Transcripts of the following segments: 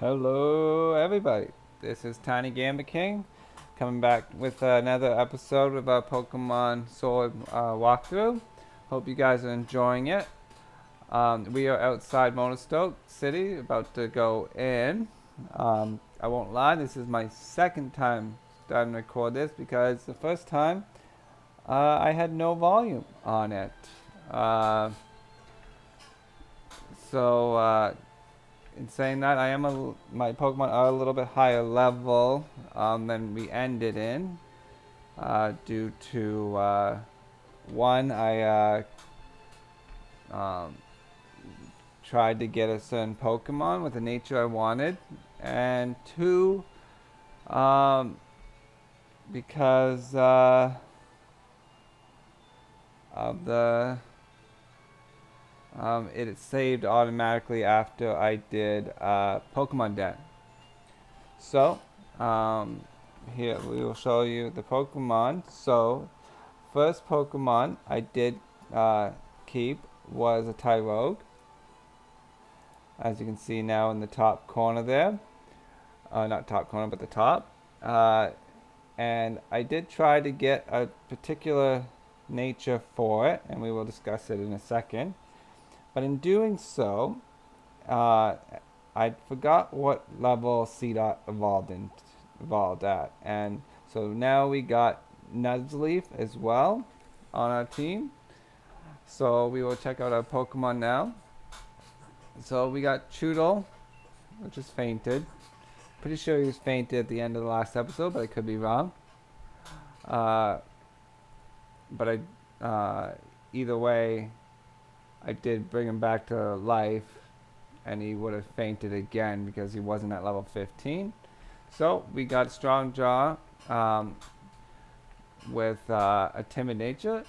Hello, everybody. This is Tiny Gamba King coming back with another episode of our Pokemon Sword walkthrough. Hope you guys are enjoying it. We are outside Motostoke City, about to go in. I won't lie, this is my second time starting to record this because the first time I had no volume on it. Uh, so in saying that, my Pokemon are a little bit higher level than we ended in, due to one, I um, tried to get a certain Pokemon with the nature I wanted, and two, um, because of the it saved automatically after I did Pokemon Den. So, here we will show you the Pokemon. So, first Pokemon I did keep was a Tyrogue, as you can see now in the top corner there. Not top corner, but the top. And I did try to get a particular nature for it, and we will discuss it in a second. But in doing so, I forgot what level C dot evolved at, and so now we got Nuzleaf as well on our team. So we will check out our Pokemon now. So we got Choodle, which is fainted. Pretty sure he was fainted at the end of the last episode, but I could be wrong. But either way, I did bring him back to life, and he would have fainted again because he wasn't at level 15. So we got Strong Jaw with a timid nature,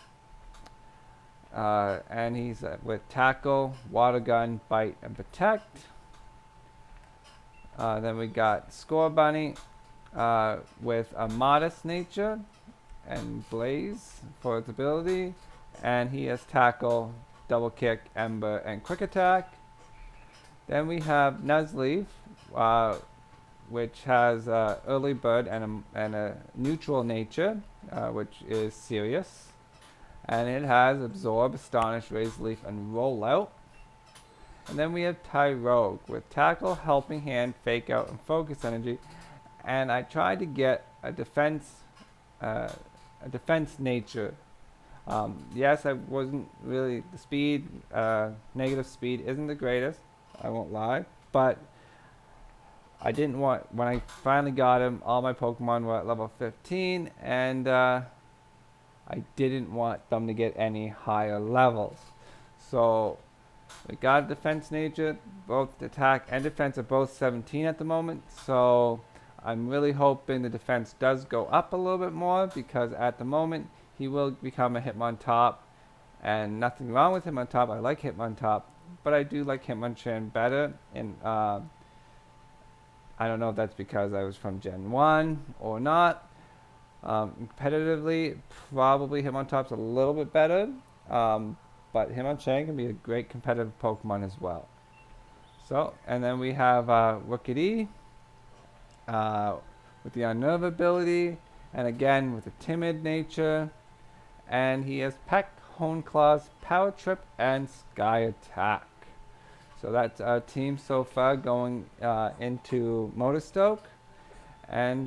and he's with Tackle, Water Gun, Bite, and Protect. Then we got Score Bunny with a modest nature and Blaze for its ability, and he has Tackle, Double Kick, Ember, and Quick Attack. Then we have Nuzleaf, which has Early Bird and a neutral nature, which is Serious. And it has Absorb, Astonish, Raise Leaf, and Rollout. And then we have Tyrogue with Tackle, Helping Hand, Fake Out, and Focus Energy. And I tried to get a defense nature. Yes, I wasn't really the speed. Negative speed isn't the greatest. I won't lie, but I didn't want, when I finally got him, all my Pokemon were at level 15, and I didn't want them to get any higher levels. So we got a defense nature. Both attack and defense are both 17 at the moment, so I'm really hoping the defense does go up a little bit more, because at the moment he will become a Hitmontop, and nothing wrong with Hitmontop. I like Hitmontop, but I do like Hitmonchan better, and I don't know if that's because I was from Gen 1 or not. Competitively, probably Hitmontop's a little bit better, but Hitmonchan can be a great competitive Pokemon as well. So, and then we have Rookidee with the Unnerve ability, and again with a timid nature, and he has Peck, Hone Claws, Power Trip, and Sky Attack. So that's our team so far going into Motostoke. And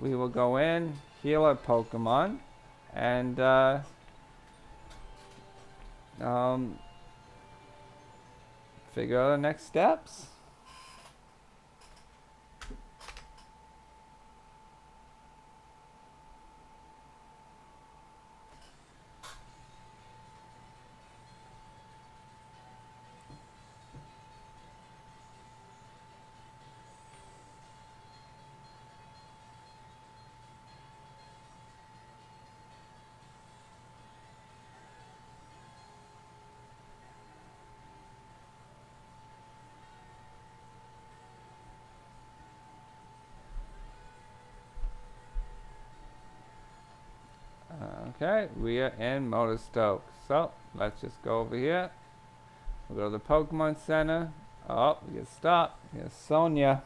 we will go in, heal our Pokemon, and figure out our next steps. Okay, we are in Motostoke. So, let's just go over here. We'll go to the Pokemon Center. Oh, we get stopped. Here's Sonia.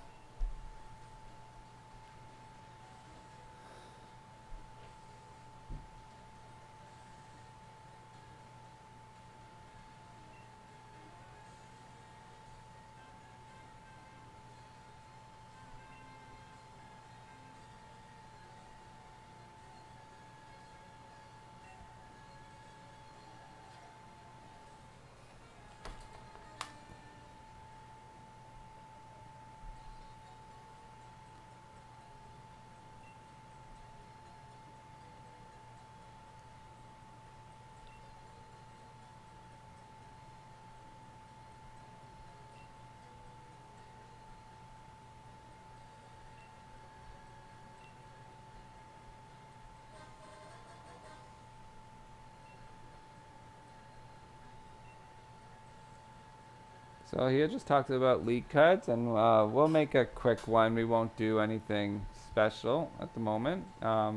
So here just talks about league cards, and we'll make a quick one. We won't do anything special at the moment. Yeah,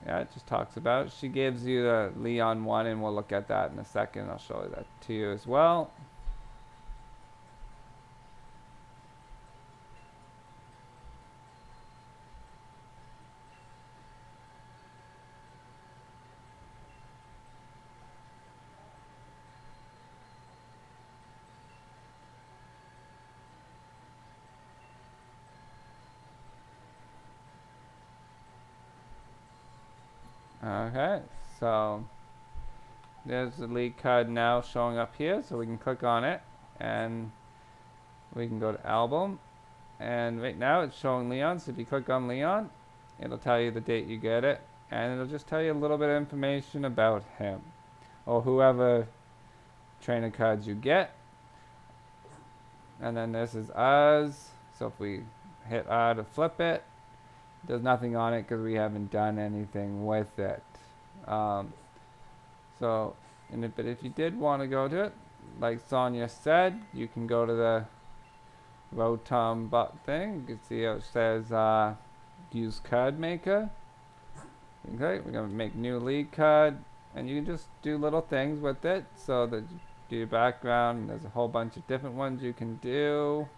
it just talks about it. She gives you the Leon one, and we'll look at that in a second. I'll show you that to you as well. Okay, so there's the league card now showing up here, so we can click on it, and we can go to album, and right now it's showing Leon, so if you click on Leon, it'll tell you the date you get it, and it'll just tell you a little bit of information about him, or whoever trainer cards you get. And then this is ours, so if we hit R to flip it, there's nothing on it because we haven't done anything with it. But if you did want to go to it, like Sonia said, you can go to the Rotom bot thing. You can see how it says use card maker. Okay, we're gonna make new league card, and you can just do little things with it. So that you do your background. There's a whole bunch of different ones you can do.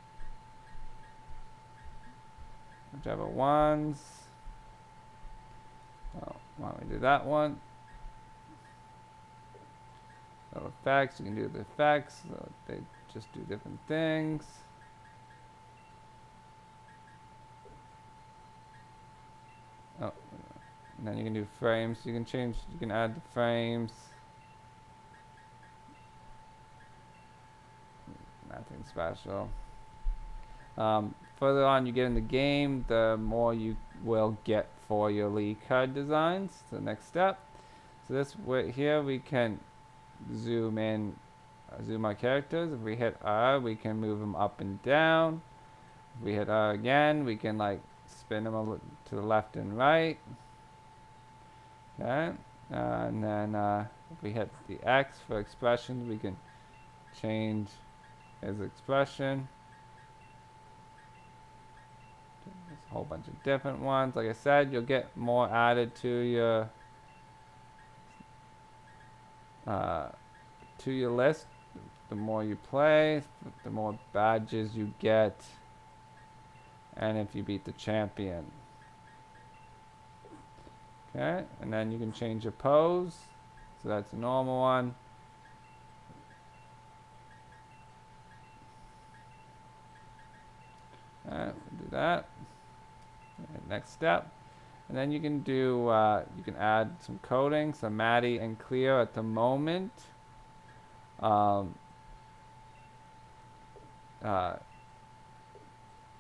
Whichever ones. Oh, why don't we do that one? So effects, you can do the effects. So they just do different things. Oh, and then you can do frames. You can change. You can add the frames. Nothing special. Further on you get in the game, the more you will get for your league card designs. So the next step. So this here we can zoom in, zoom our characters. If we hit R, we can move them up and down. If we hit R again, we can like spin them to the left and right. Okay, and then if we hit the X for expressions, we can change his expression. There's a whole bunch of different ones. Like I said, you'll get more added to your list. The more you play, the more badges you get, and if you beat the champion. Okay, and then you can change your pose. So that's a normal one. Alright, we'll do that. Right, next step. And then you can do, you can add some coding, so Maddie and Clear at the moment.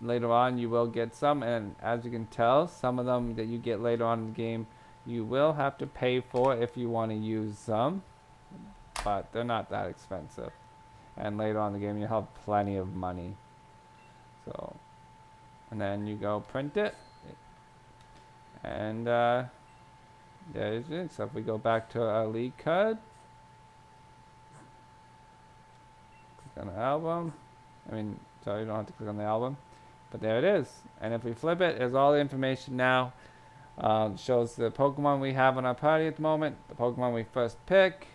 Later on you will get some, and as you can tell, some of them that you get later on in the game, you will have to pay for if you want to use them, but they're not that expensive. And later on in the game you'll have plenty of money. So, and then you go print it, and there's it. So if we go back to our league card, click on the album. Sorry, you don't have to click on the album, but there it is. And if we flip it, there's all the information now. Shows the Pokemon we have on our party at the moment, the Pokemon we first pick,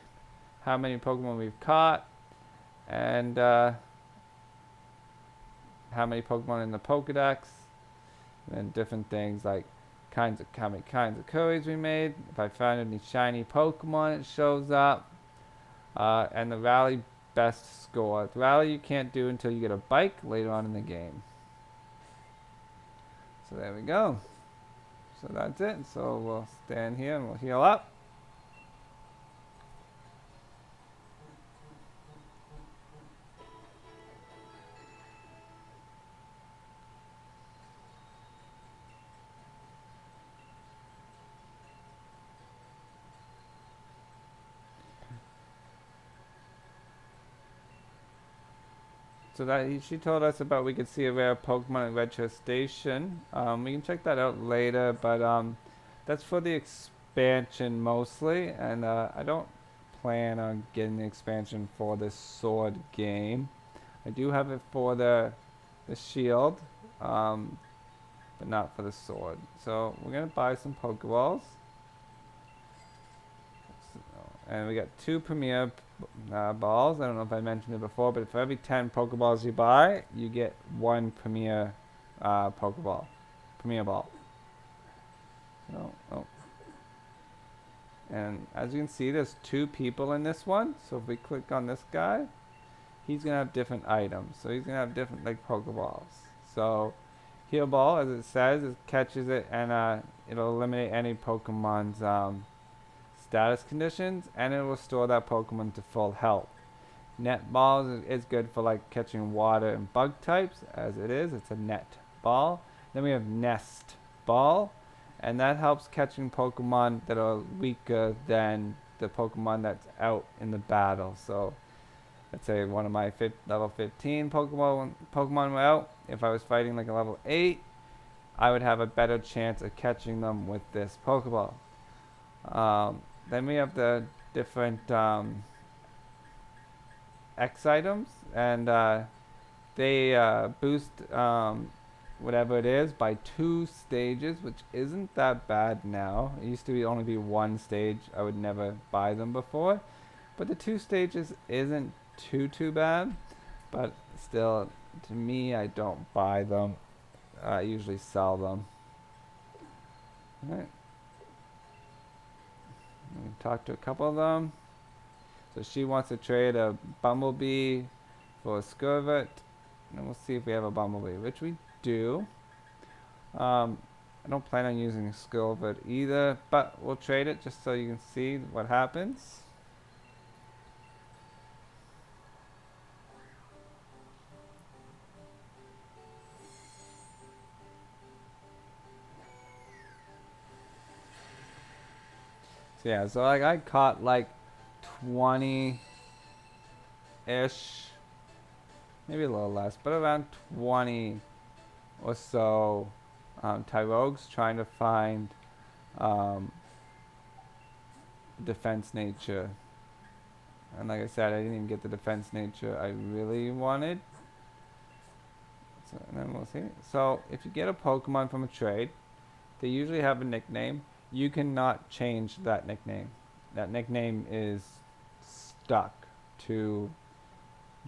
how many Pokemon we've caught, and how many Pokemon in the Pokedex, and then different things like how many kinds of curries we made. If I found any shiny Pokemon, it shows up, and the rally best score. The rally you can't do until you get a bike later on in the game. So there we go. So that's it. So we'll stand here and we'll heal up. So that she told us about we could see a rare Pokemon at Retro Station. We can check that out later, but that's for the expansion mostly, and I don't plan on getting the expansion for this sword game. I do have it for the shield, but not for the sword. So we're gonna buy some Pokeballs. And we got 2 Premier balls. I don't know if I mentioned it before, but for every 10 Pokeballs you buy, you get 1 Premier Pokeball. Premier Ball. So, and as you can see, there's 2 people in this one. So if we click on this guy, he's going to have different items. So he's going to have different like Pokeballs. So Heal Ball, as it says, it catches it and it'll eliminate any Pokemon's status conditions, and it will restore that Pokemon to full health. Net Balls is good for like catching water and bug types, as it is. It's a net ball. Then we have Nest Ball, and that helps catching Pokemon that are weaker than the Pokemon that's out in the battle. So let's say one of my level 15 Pokemon were out. If I was fighting like a level 8, I would have a better chance of catching them with this Pokeball. Then we have the different X items, and they boost whatever it is by 2 stages, which isn't that bad now. It used to only be 1 stage. I would never buy them before, but the 2 stages isn't too bad. But still, to me, I don't buy them. I usually sell them. All right. We talk to a couple of them. So she wants to trade a Bumblebee for a Skirvit. And we'll see if we have a Bumblebee, which we do. I don't plan on using a Skirvit either, but we'll trade it just so you can see what happens. So yeah, so like I caught like 20-ish, maybe a little less, but around 20 or so Tyrogues trying to find defense nature. And like I said, I didn't even get the defense nature I really wanted. So, and then we'll see. So if you get a Pokemon from a trade, they usually have a nickname. You cannot change that nickname. That nickname is stuck to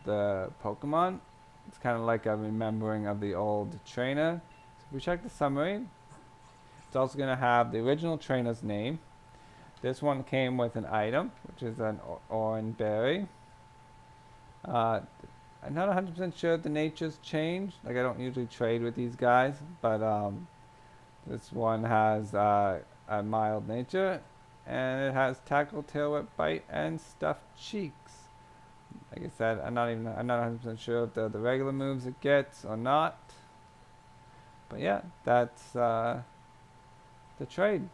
the Pokemon. It's kind of like a remembering of the old trainer. So if we check the summary, it's also going to have the original trainer's name. This one came with an item, which is an orange berry. I'm not 100% sure if the nature's changed. Like I don't usually trade with these guys, but this one has a mild nature, and it has tackle, tail whip, bite, and stuffed cheeks. Like I said, I'm not 100% sure if they're the regular moves it gets or not. But yeah, that's the trade.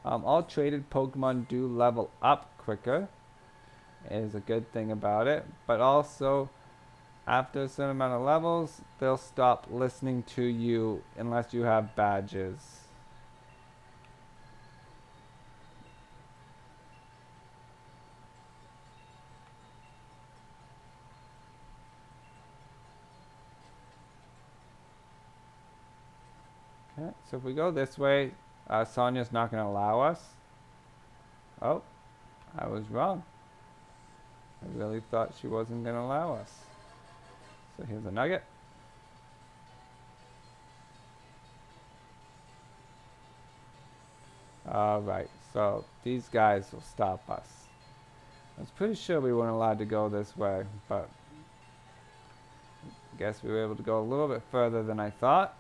All traded Pokemon do level up quicker. Is a good thing about it. But also, after a certain amount of levels, they'll stop listening to you unless you have badges. Okay, so if we go this way, Sonia's not going to allow us. Oh, I was wrong. I really thought she wasn't going to allow us. So here's a nugget. Alright, so these guys will stop us. I was pretty sure we weren't allowed to go this way, but I guess we were able to go a little bit further than I thought.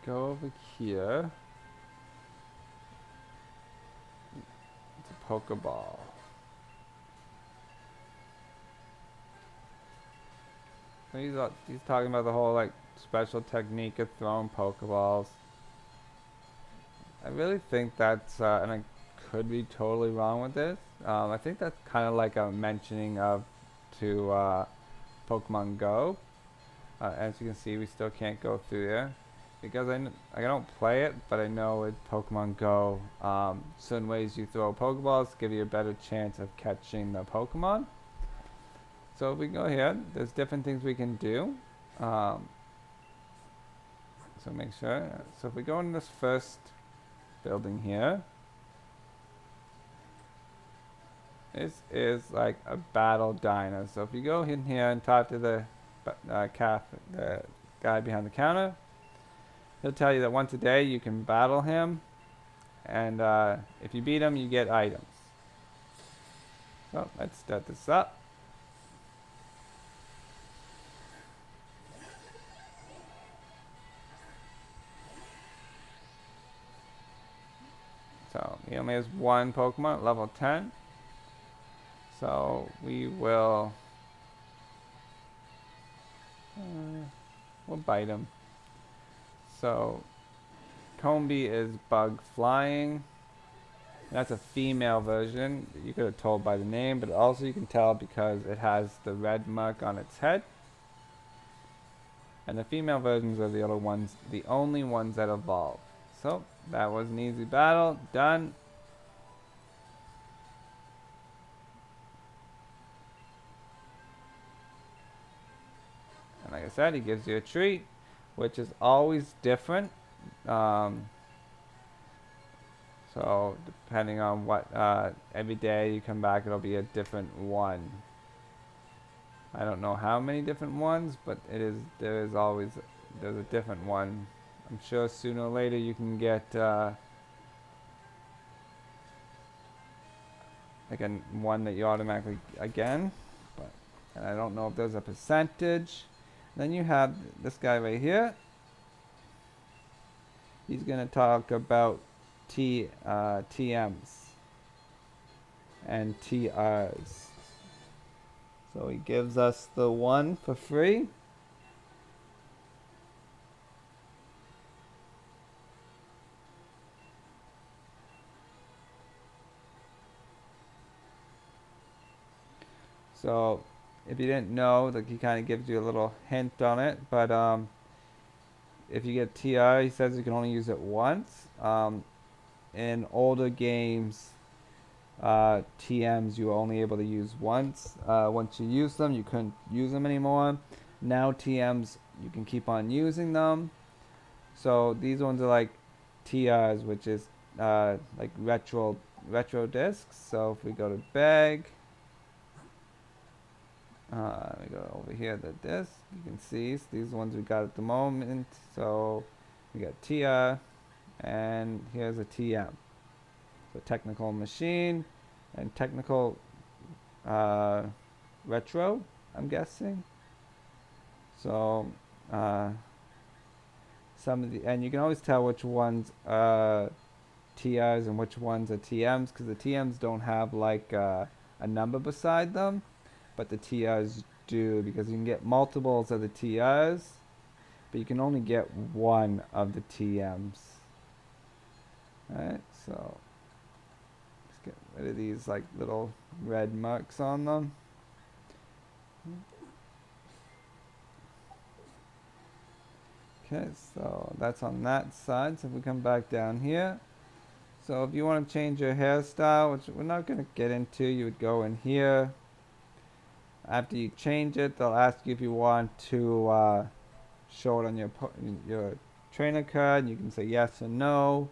go over here, it's a Pokeball. So he's talking about the whole like special technique of throwing Pokeballs. I really think that's, and I could be totally wrong with this. I think that's kind of like a mentioning of to Pokemon Go. As you can see, we still can't go through there because I don't play it, but I know with Pokemon Go, certain ways you throw Pokeballs give you a better chance of catching the Pokemon. So if we go here, there's different things we can do. So make sure. So if we go in this first building here, this is like a battle diner. So if you go in here and talk to the the guy behind the counter, he'll tell you that once a day you can battle him, and if you beat him, you get items. So let's start this up. So he only has one Pokemon at level 10. So we will we'll bite him. So Combi is bug flying. That's a female version. You could have told by the name, but also you can tell because it has the red mark on its head. And the female versions are the only ones that evolve. So that was an easy battle. Done. And like I said, he gives you a treat, which is always different. So depending on what, every day you come back, it'll be a different one. I don't know how many different ones, but there's a different one. I'm sure sooner or later you can get like one that you automatically again, but and I don't know if there's a percentage. Then you have this guy right here. He's gonna talk about TMs and TRs. So he gives us the one for free. So if you didn't know, like he kind of gives you a little hint on it, but if you get TR, he says you can only use it once. In older games, TMs you were only able to use once. Once you use them, you couldn't use them anymore. Now TMs, you can keep on using them. So these ones are like TRs, which is like retro discs. So if we go to bag, we go over here to disc. You can see these ones we got at the moment. So we got TR, and here's a TM. So technical machine and technical retro, I'm guessing. So and you can always tell which ones are TRs and which ones are TMs, because the TMs don't have like a number beside them, but the TRs do, because you can get multiples of the TRs, but you can only get one of the TMs. Alright, so let's get rid of these like little red marks on them. Okay, so that's on that side. So if we come back down here, so if you want to change your hairstyle, which we're not going to get into, you would go in here. After you change it, they'll ask you if you want to show it on your trainer card. You can say yes or no.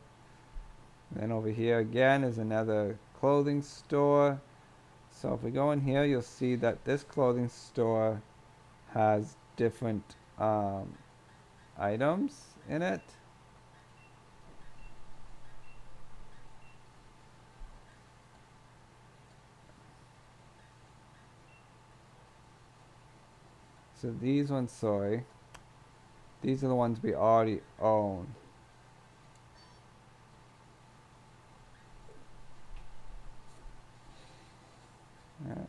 And then over here again is another clothing store. So if we go in here, you'll see that this clothing store has different items in it. So these ones, sorry. These are the ones we already own. Right.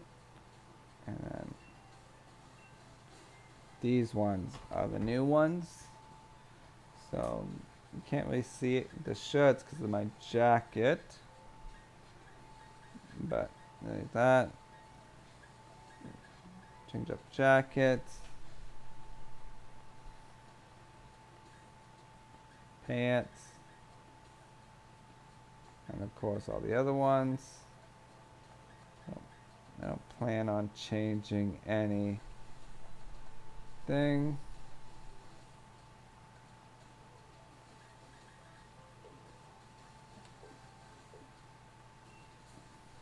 And then these ones are the new ones. So you can't really see it, the shirts because of my jacket. But like that. Change up jackets. Pants. And of course all the other ones. So I don't plan on changing anything.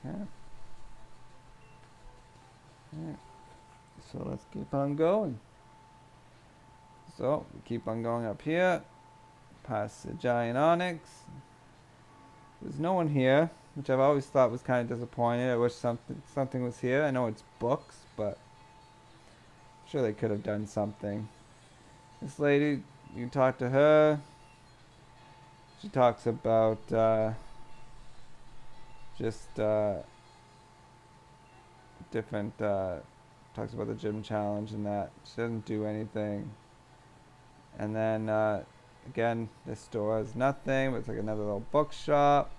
Yeah. Alright. So let's keep on going. So we keep on going up here. Past the giant onyx. There's no one here, which I've always thought was kind of disappointing. I wish something was here. I know it's books, but I'm sure they could have done something. This lady, you can talk to her. She talks about just different, talks about the gym challenge and that. She doesn't do anything. And then again, this store has nothing, but it's like another little bookshop.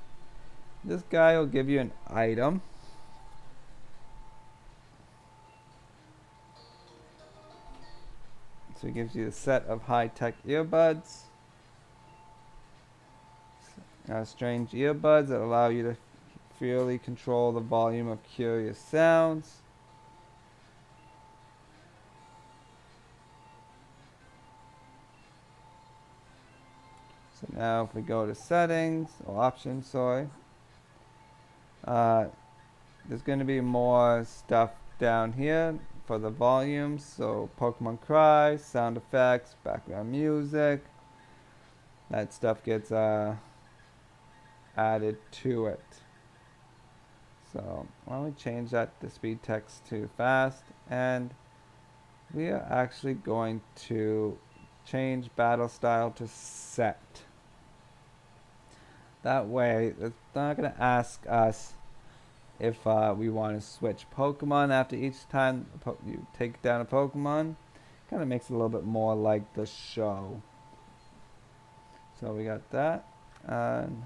This guy will give you an item. So he gives you a set of high-tech earbuds. Strange earbuds that allow you to freely control the volume of curious sounds. So now if we go to settings, or options, sorry. There's going to be more stuff down here for the volumes. So Pokemon Cry, sound effects, background music. That stuff gets added to it. So why don't we change that to speed text to fast, and we are actually going to change battle style to set. That way it's not going to ask us if we want to switch Pokemon after each time you take down a Pokemon. Kind of makes it a little bit more like the show. So we got that. And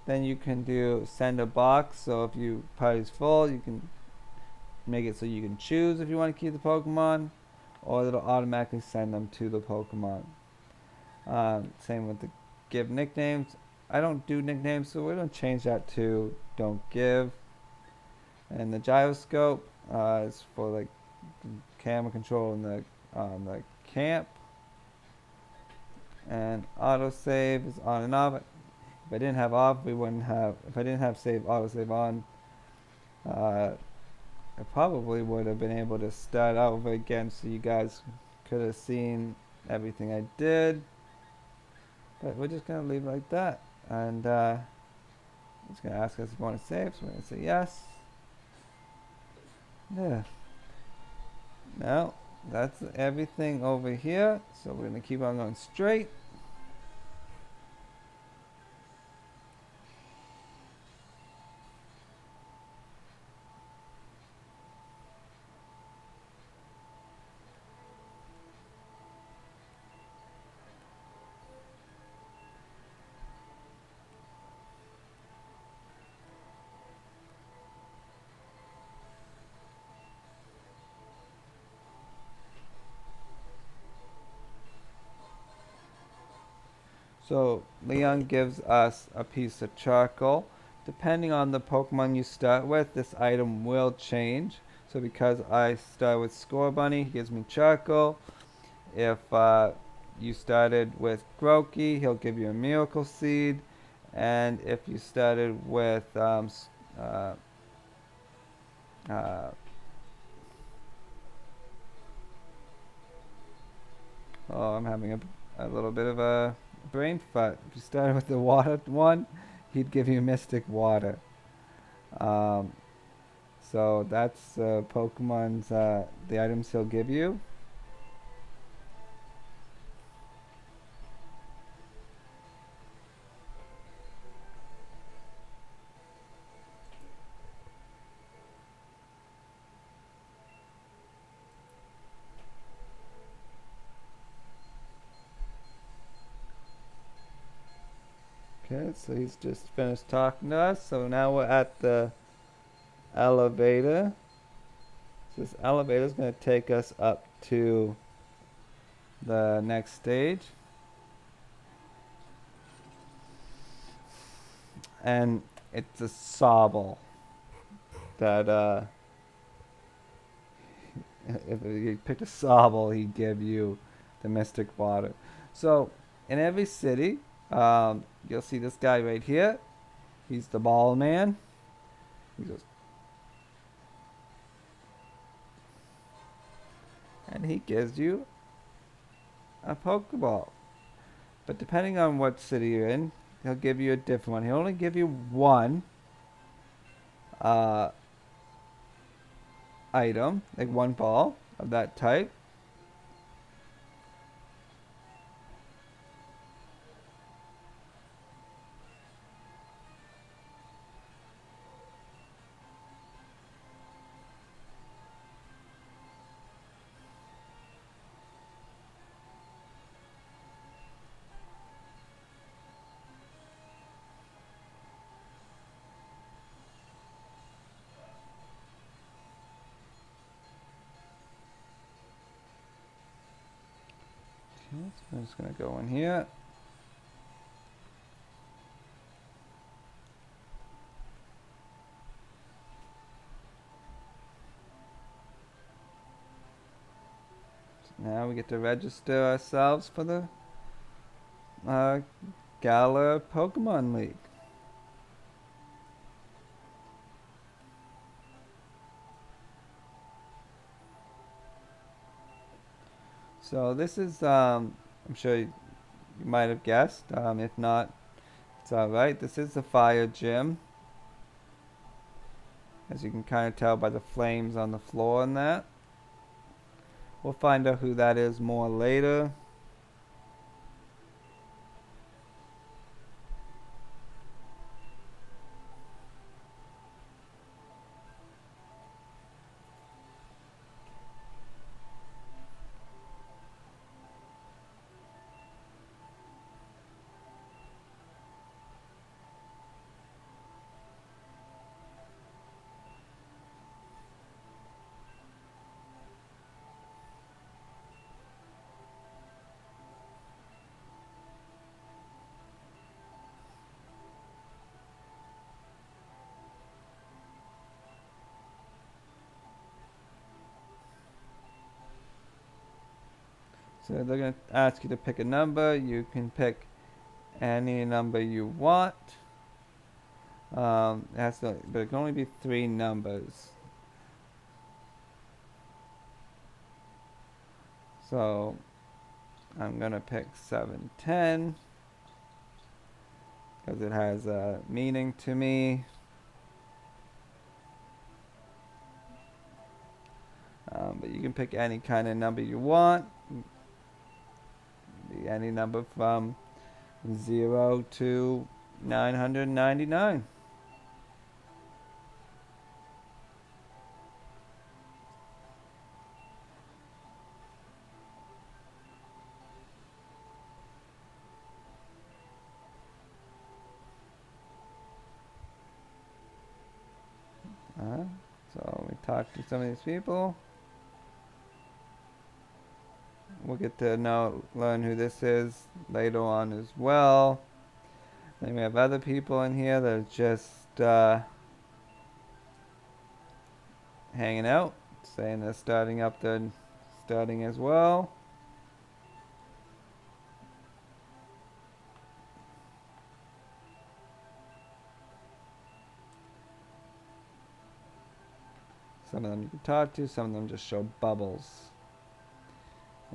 then you can do send a box. So if your party's full, you can make it so you can choose if you want to keep the Pokemon, or it'll automatically send them to the Pokemon. Same with the give nicknames. I don't do nicknames, so we're going to change that to don't give. And the gyroscope is for like camera control in the camp. And autosave is on and off. If I didn't have off, we wouldn't have. If I didn't have autosave on, I probably would have been able to start over again, so you guys could have seen everything I did. But we're just gonna leave it like that, and it's gonna ask us if we want to save. So we're gonna say yes. Yeah. Now that's everything over here. So we're gonna keep on going straight. So Leon gives us a piece of charcoal. Depending on the Pokemon you start with, this item will change. So because I start with Scorbunny, he gives me charcoal. If you started with Grookey, he'll give you a Miracle Seed. And if you started with oh, I'm having a little bit of a brain fart. If you started with the water one, he'd give you Mystic Water. Um, so that's Pokemon's the items he'll give you. Okay, so he's just finished talking to us. So now we're at the elevator. So this elevator is going to take us up to the next stage. And it's a sobble that if you picked a sobble, he'd give you the mystic water. So in every city, you'll see this guy right here. He's the ball man. He goes, and he gives you a Pokeball. But depending on what city you're in, he'll give you a different one. He'll only give you one uh, item, like one ball of that type. Okay, so I'm just gonna go in here. Now we get to register ourselves for the uh, Galar Pokemon League. So this is, I'm sure you might have guessed. If not, it's alright. This is the fire gym. As you can kind of tell by the flames on the floor and that. We'll find out who that is more later. So they're going to ask you to pick a number. You can pick any number you want. But it can only be 3 numbers. So I'm going to pick 710 because it has a meaning to me. But you can pick any kind of number you want. Any number from 0 to 999. So we talked to some of these people. We'll get to learn who this is later on as well. Then we have other people in here that are just hanging out, saying they're starting as well. Some of them you can talk to, some of them just show bubbles.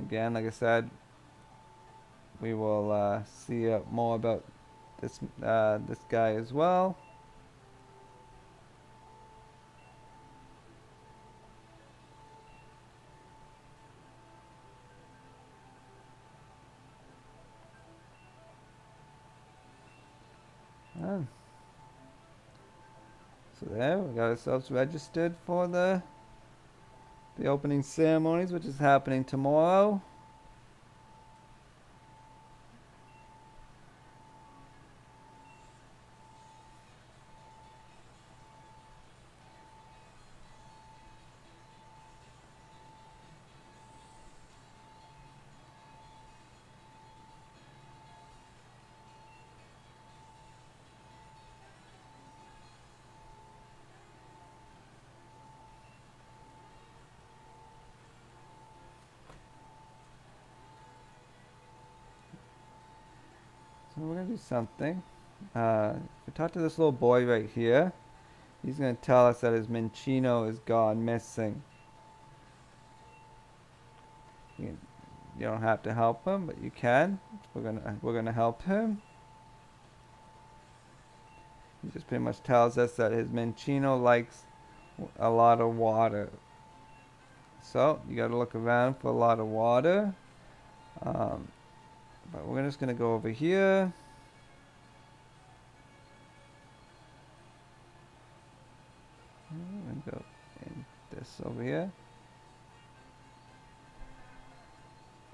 Again, like I said, we will see more about this guy as well. So there, we got ourselves registered for the opening ceremonies, which is happening tomorrow. we're gonna do something. We talk to this little boy right here. He's gonna tell us that his Minccino is gone missing. You, you don't have to help him, but you can. We're gonna help him. He just pretty much tells us that his Minccino likes a lot of water. So you gotta look around for a lot of water. Um, but we're just gonna go over here. And go in this over here.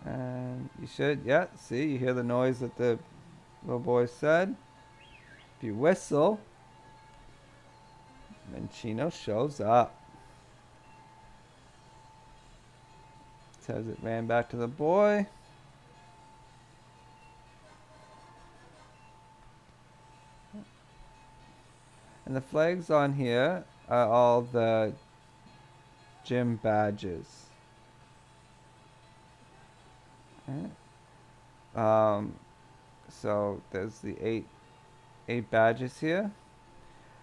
And you should, yeah, see, you hear the noise that the little boy said. If you whistle, Minccino shows up. Says it ran back to the boy. And the flags on here are all the gym badges. Okay. So there's the eight badges here.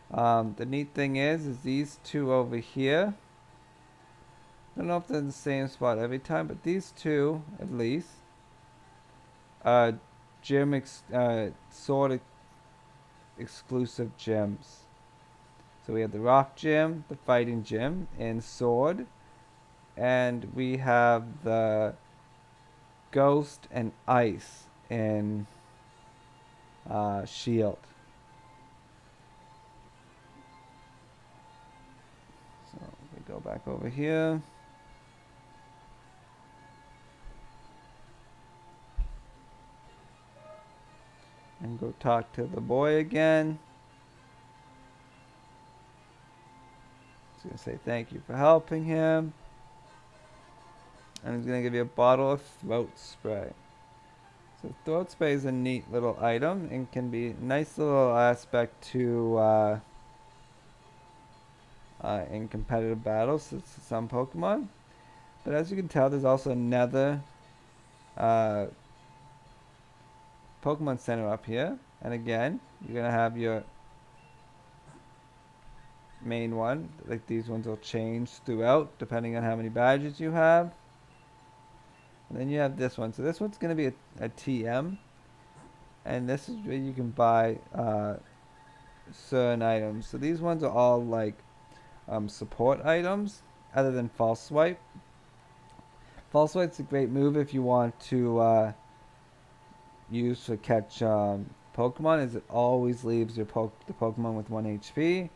The neat thing is these two over here. I don't know if they're in the same spot every time, but these two, at least, are sort of exclusive gyms. So we have the rock gym, the fighting gym, and sword. And we have the ghost and ice in shield. So we go back over here. And go talk to the boy again. He's going to say thank you for helping him. And he's going to give you a bottle of throat spray. So throat spray is a neat little item and can be a nice little aspect to in competitive battles to some Pokemon. But as you can tell, there's also another Pokemon Center up here. And again, you're going to have your main one. Like these ones will change throughout depending on how many badges you have. And then you have this one. So this one's going to be a TM. And this is where you can buy certain items. So these ones are all like support items other than False Swipe. False Swipe's a great move if you want to use to catch Pokemon, as it always leaves the Pokemon with 1 HP.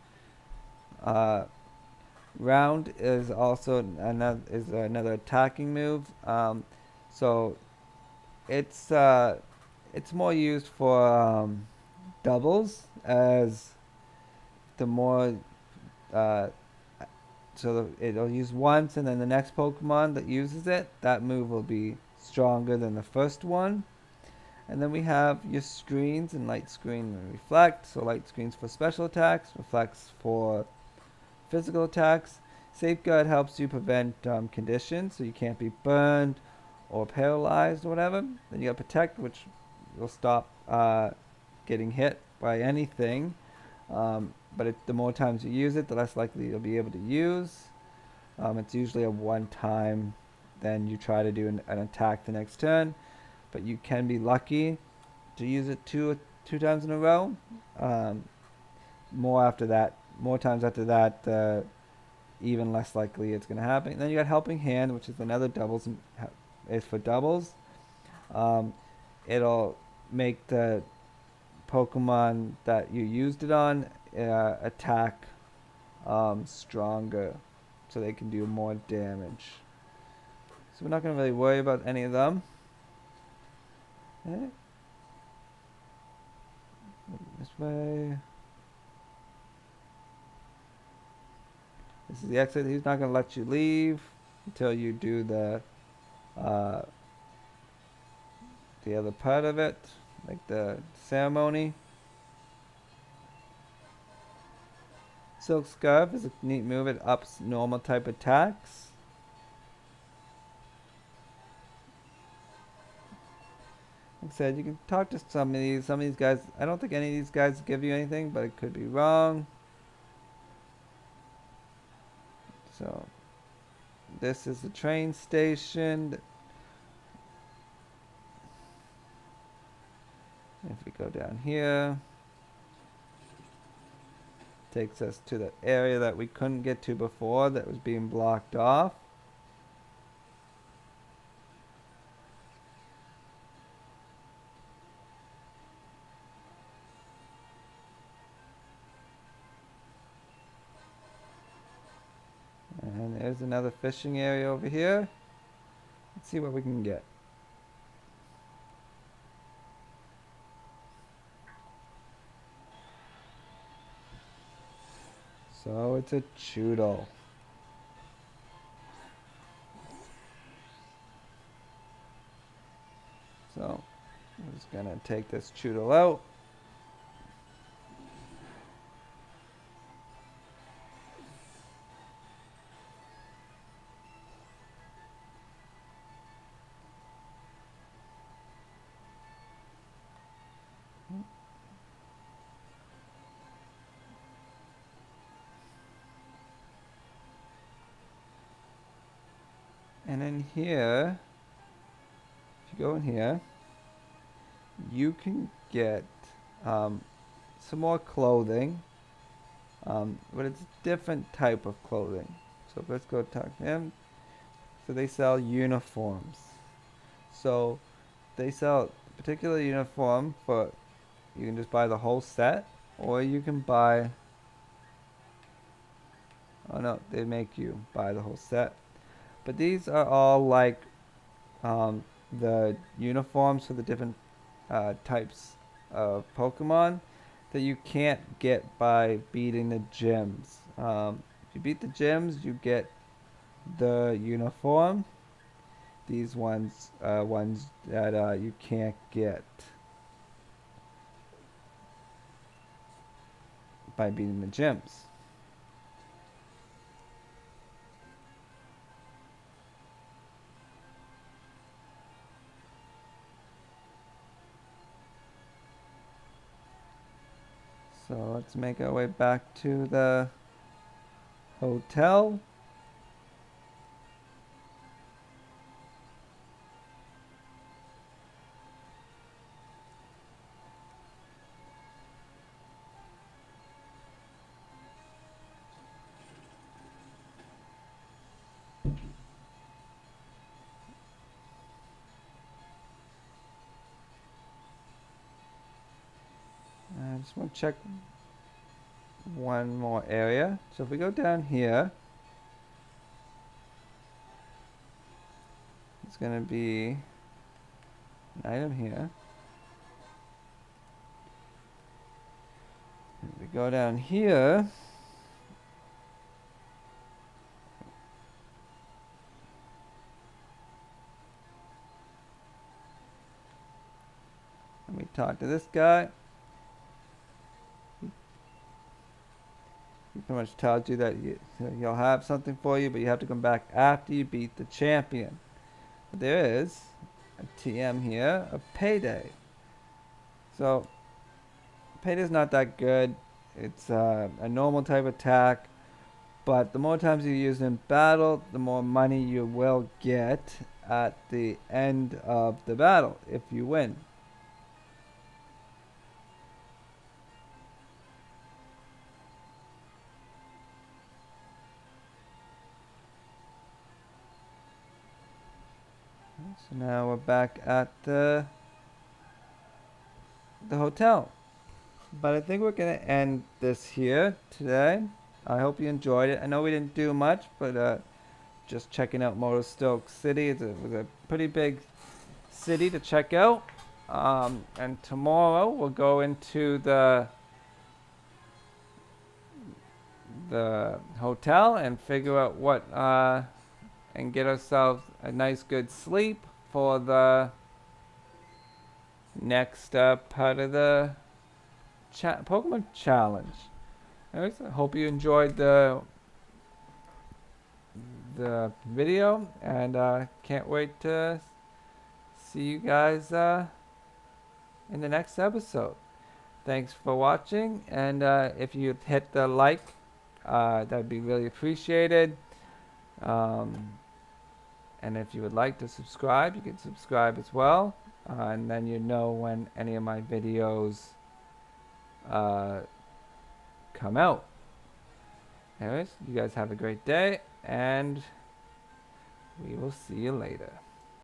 Round is also another attacking move. So it's more used for doubles, as the more it'll use once, and then the next Pokemon that uses it, that move will be stronger than the first one. And then we have your screens, and light screen and reflect. So light screens for special attacks, reflects for physical attacks. Safeguard helps you prevent conditions, so you can't be burned or paralyzed or whatever. Then you got protect, which will stop getting hit by anything. But the more times you use it, the less likely you'll be able to use. It's usually a one time, then you try to do an attack the next turn. But you can be lucky to use it two times in a row. More times after that, even less likely it's going to happen. And then you got Helping Hand, which is another doubles. Is for doubles. It'll make the Pokemon that you used it on attack stronger, so they can do more damage. So we're not going to really worry about any of them. Okay. This way. This is the exit. He's not going to let you leave until you do the other part of it, like the ceremony. Silk Scarf is a neat move. It ups normal type attacks. Like I said, you can talk to some of these. Some of these guys, I don't think any of these guys give you anything, but it could be wrong. So this is the train station. If we go down here, takes us to the area that we couldn't get to before that was being blocked off. And there's another fishing area over here. Let's see what we can get. So it's a choodle. So I'm just gonna take this choodle out. And in here, if you go in here, you can get some more clothing, but it's a different type of clothing. So let's go talk to him. So they sell uniforms. So they sell a particular uniform for, you can just buy the whole set, or you can buy, oh no, they make you buy the whole set. But these are all like the uniforms for the different types of Pokemon that you can't get by beating the gyms. If you beat the gyms, you get the uniform. These ones are ones that you can't get by beating the gyms. So let's make our way back to the hotel. I just want to check one more area. So if we go down here, it's going to be an item here. If we go down here, and we talk to this guy. He pretty much tells you that he'll have something for you, but you have to come back after you beat the champion. But there is a TM here, a Payday. So Payday's not that good. It's a normal type attack, but the more times you use it in battle, the more money you will get at the end of the battle if you win. So now we're back at the hotel. But I think we're going to end this here today. I hope you enjoyed it. I know we didn't do much, but just checking out Motostoke City. It was a pretty big city to check out. And tomorrow we'll go into the hotel and figure out what and get ourselves a nice good sleep for the next part of the Pokemon Challenge. Anyways, I hope you enjoyed the video, and can't wait to see you guys in the next episode. Thanks for watching, and if you hit the like, that'd be really appreciated. Um, and if you would like to subscribe, you can subscribe as well, and then you know when any of my videos uh, come out. Anyways, you guys have a great day, and we will see you later.